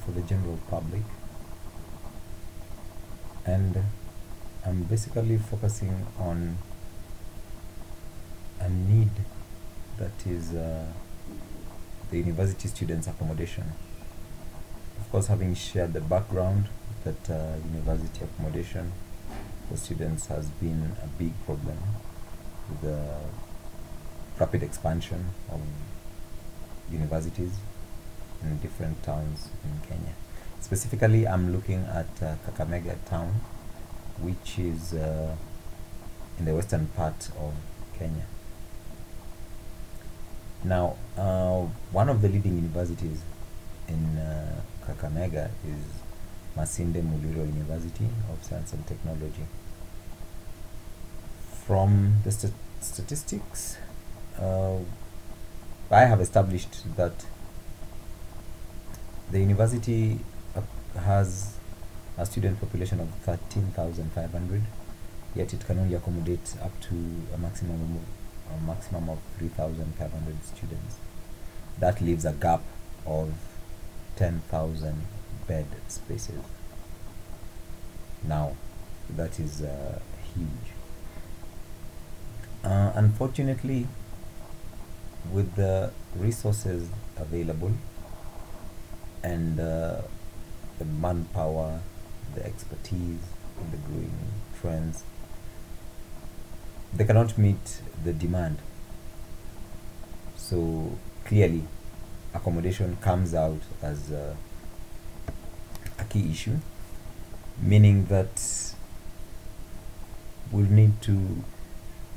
for the general public, and I'm basically focusing on a need that is the university students' accommodation. Of course, having shared the background that university accommodation for students has been a big problem with the rapid expansion of universities in different towns in Kenya. Specifically, I'm looking at Kakamega Town, which is in the western part of Kenya. Now, one of the leading universities in Kakamega is Masinde Muliro University of Science and Technology. From the statistics, I have established that the university has a student population of 13,500, yet it can only accommodate up to a maximum of 3,500 students. That leaves a gap of 10,000 bed spaces. Now, that is huge. Unfortunately, with the resources available and the manpower, the expertise in the growing trends, they cannot meet the demand. So clearly, accommodation comes out as a key issue, meaning that we'll need to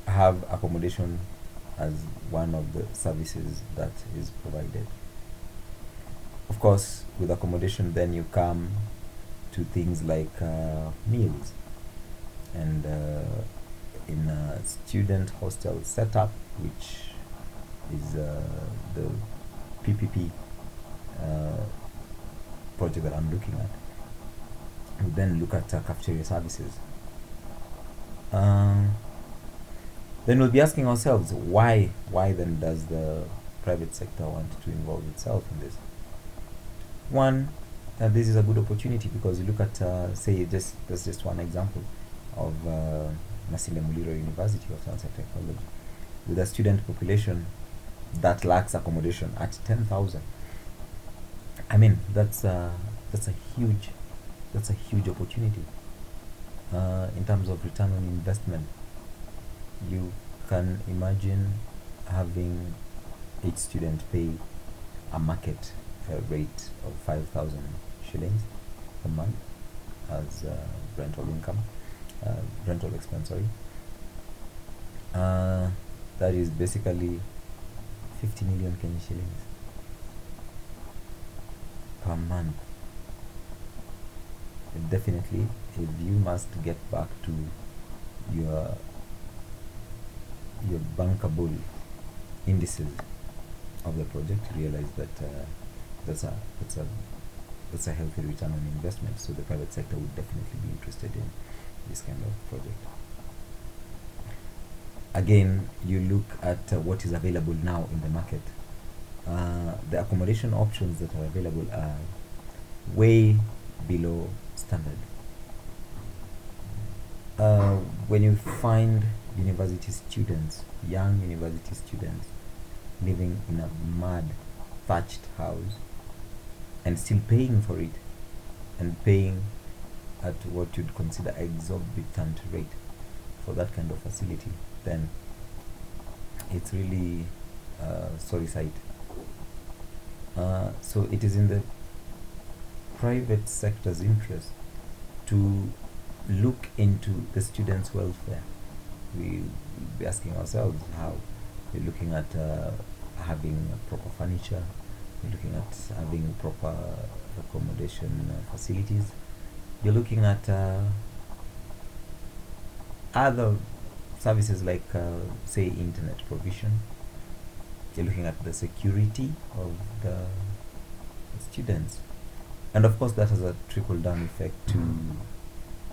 have accommodation as one of the services that is provided. Of course, with accommodation, then you come to things like meals, and in a student hostel setup, which is the PPP project that I'm looking at. We then look at cafeteria services. Then we'll be asking ourselves, why then does the private sector want to involve itself in this? One, this is a good opportunity because you look at, say, that's just one example of Masinde Muliro University of Science and Technology, with a student population that lacks accommodation at 10,000. I mean, that's a huge opportunity in terms of return on investment. You can imagine having each student pay a market rate of 5,000 shillings a month as rental income, rental expense, sorry. That is basically 50 million Kenyan shillings per month. And definitely, if you must get back to your bankable indices of the project, realize that that's a healthy return on investment. So the private sector would definitely be interested in this kind of project. Again, you look at what is available now in the market. The accommodation options that are available are way below standard. When you find university students, young university students, living in a mud thatched house and still paying for it, and paying at what you'd consider exorbitant rate for that kind of facility, then it's really sorry sight. So it is in the private sector's interest to look into the students' welfare. We'll be asking ourselves how. We're looking at having proper furniture, we're looking at having proper accommodation facilities. You're looking at other services like, say, internet provision. You're looking at the security of the students. And of course, that has a trickle-down effect to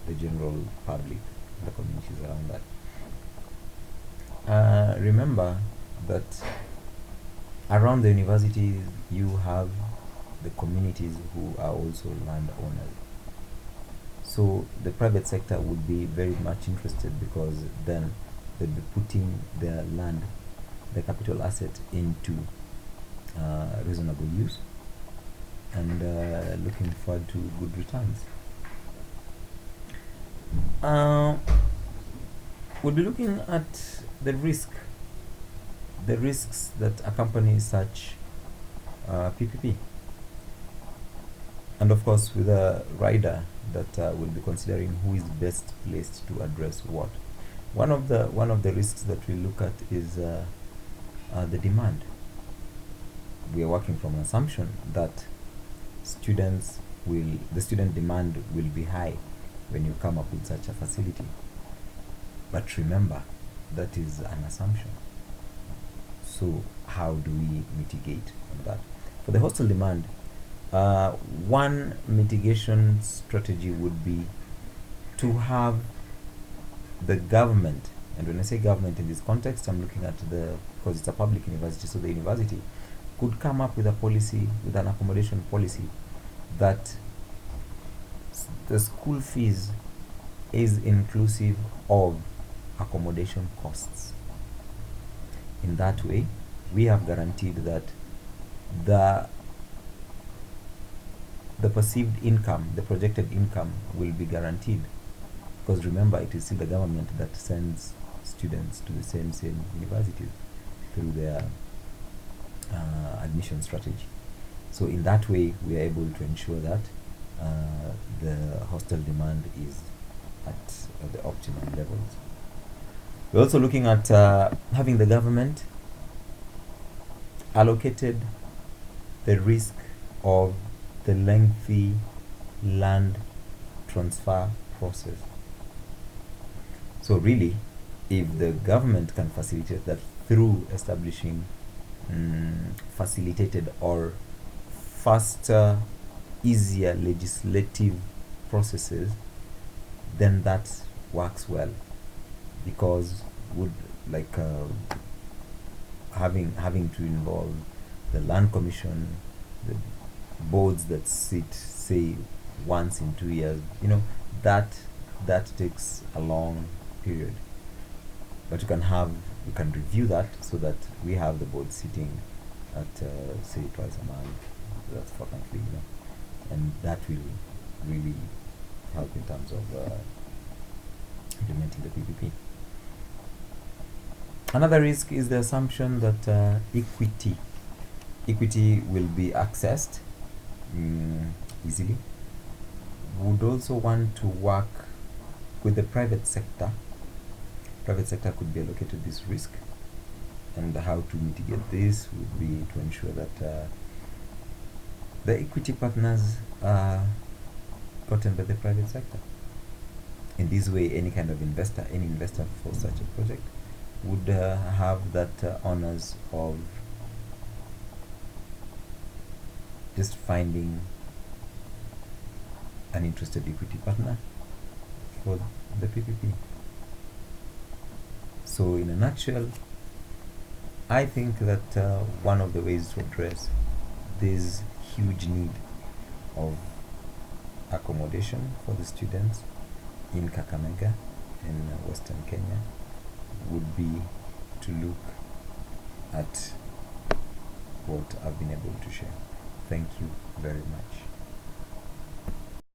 the general public, the communities around that. Remember that around the universities, you have the communities who are also landowners. So the private sector would be very much interested, because then they'd be putting their land, the capital asset, into reasonable use, and looking forward to good returns. We'll be looking at the risks that accompany such PPP, and of course with a rider that will be considering who is best placed to address what. One of the risks that we look at is the demand. We are working from an assumption that the student demand will be high when you come up with such a facility. But remember, that is an assumption. So how do we mitigate on that? For the hostel demand, one mitigation strategy would be to have the government, and when I say government in this context, I'm looking at because it's a public university, so the university could come up with a policy, with an accommodation policy, that the school fees is inclusive of accommodation costs. In that way, we have guaranteed that the perceived income, the projected income, will be guaranteed, because remember, it is still the government that sends students to the same universities through their admission strategy. So in that way, we are able to ensure that the hostel demand is at the optimum levels. We're also looking at having the government allocated the risk of the lengthy land transfer process. So really, if the government can facilitate that through establishing facilitated or faster, easier legislative processes, then that works well, because would having to involve the land commission, the boards that sit, say, once in 2 years, that takes a long period. But you can review that, so that we have the board sitting at say twice a month. That's frequently, and that will really help in terms of implementing the PPP. Another risk is the assumption that equity will be accessed easily. We would also want to work with the private sector. Private sector could be allocated this risk, and how to mitigate this would be to ensure that the equity partners are gotten by the private sector. In this way, any investor for such a project would have that honors of just finding an interested equity partner for the PPP. So in a nutshell, I think that one of the ways to address this huge need of accommodation for the students in Kakamega in Western Kenya would be to look at what I've been able to share. Thank you very much.